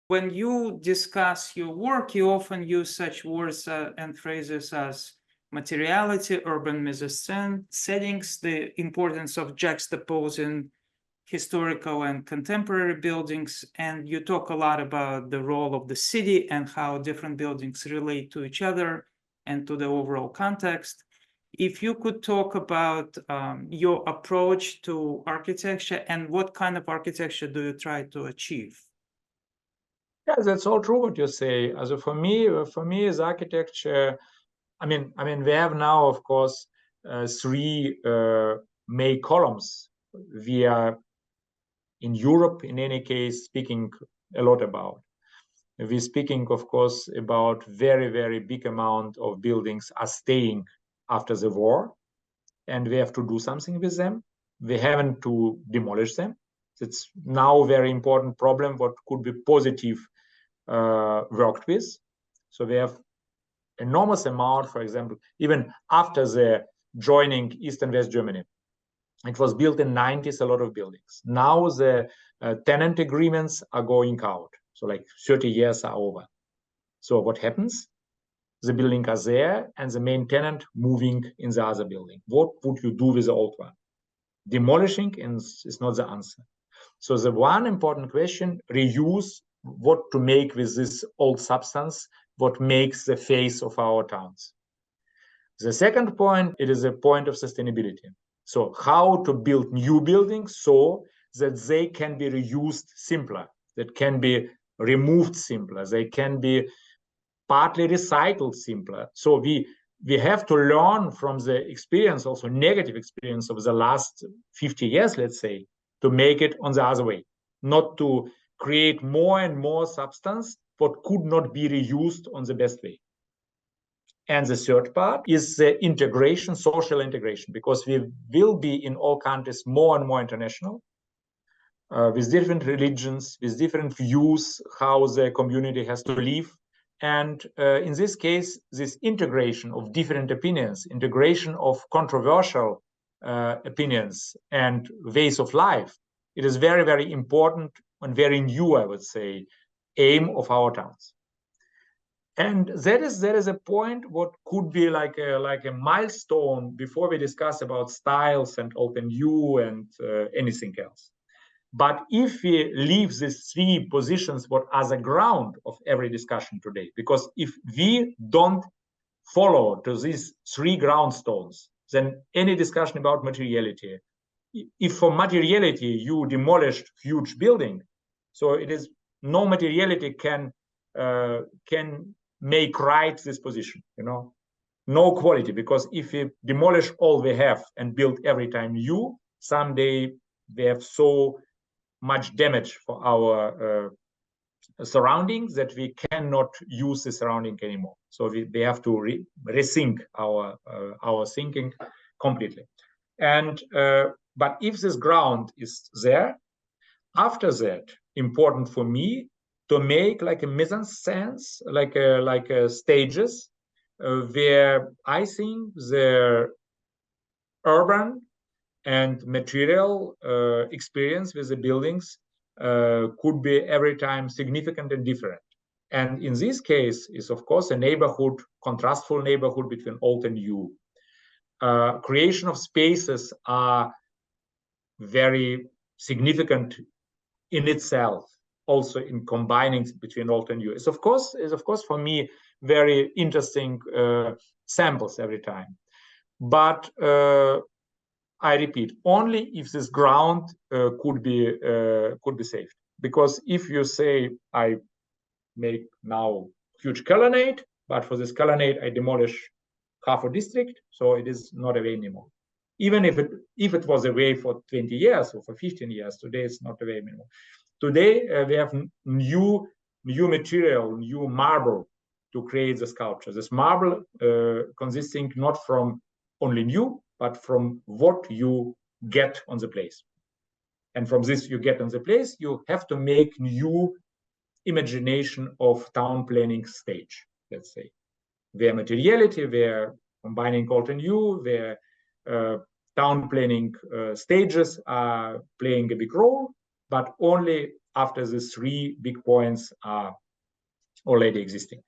When you discuss your work, you often use such words and phrases as materiality, urban mise-en-scène, settings, the importance of juxtaposing historical and contemporary buildings, and you talk a lot about the role of the city and how different buildings relate to each other and to the overall context. If you could talk about your approach to architecture and what kind of architecture do you try to achieve? Yeah, that's all true what you say. As for me as architecture, I mean, we have now, of course, three main columns we are in Europe, in any case, speaking a lot about. We're speaking, of course, about very, very big amount of buildings are staying after the war, and we have to do something with them. We haven't to demolish them. It's now a very important problem, what could be positive worked with. So we have enormous amount, for example, even after the joining East and West Germany. It was built in 90s, a lot of buildings. Now the tenant agreements are going out. So like 30 years are over. So what happens? The building are there and the main tenant moving in the other building. What would you do with the old one? Demolishing is not the answer. So the one important question, reuse, what to make with this old substance, what makes the face of our towns. The second point, it is a point of sustainability. So how to build new buildings so that they can be reused simpler, that can be removed simpler, they can be partly recycled simpler. So we have to learn from the experience, also negative experience of the last 50 years, let's say, to make it on the other way, not to create more and more substance what could not be reused on the best way. And the third part is the integration, social integration, because we will be in all countries more and more international, with different religions, with different views, how the community has to live. And in this case, this integration of different opinions, integration of controversial opinions and ways of life, it is very, very important and very new, I would say, aim of our towns. And there is a point what could be like a milestone before we discuss about styles and open view and anything else. But if we leave these three positions what are the ground of every discussion today, because if we don't follow to these three ground stones, then any discussion about materiality, if for materiality you demolished huge building, so it is no materiality can make right this position, no quality, because if we demolish all we have and build every time new, someday we have so much damage for our surroundings that we cannot use the surrounding anymore. So we have to rethink our thinking completely. And but if this ground is there, after that, important for me to make like a mise-en-scène, like stages, where I think the urban and material experience with the buildings could be every time significant and different. And in this case is, of course, a neighborhood, contrastful neighborhood between old and new. Creation of spaces are very significant in itself, also in combining between old and new. Is of course for me very interesting samples every time. But I repeat, only if this ground could be saved. Because if you say I make now huge colonnade, but for this colonnade I demolish half a district, so it is not a way anymore. Even if it was a way for 20 years or for 15 years, today it's not a way anymore. Today we have new material, new marble to create the sculpture. This marble consisting not from only new, but from what you get on the place. And from this you get on the place, you have to make new imagination of town planning stage, let's say. Where materiality, where combining old and new, where town planning stages are playing a big role, but only after the three big points are already existing.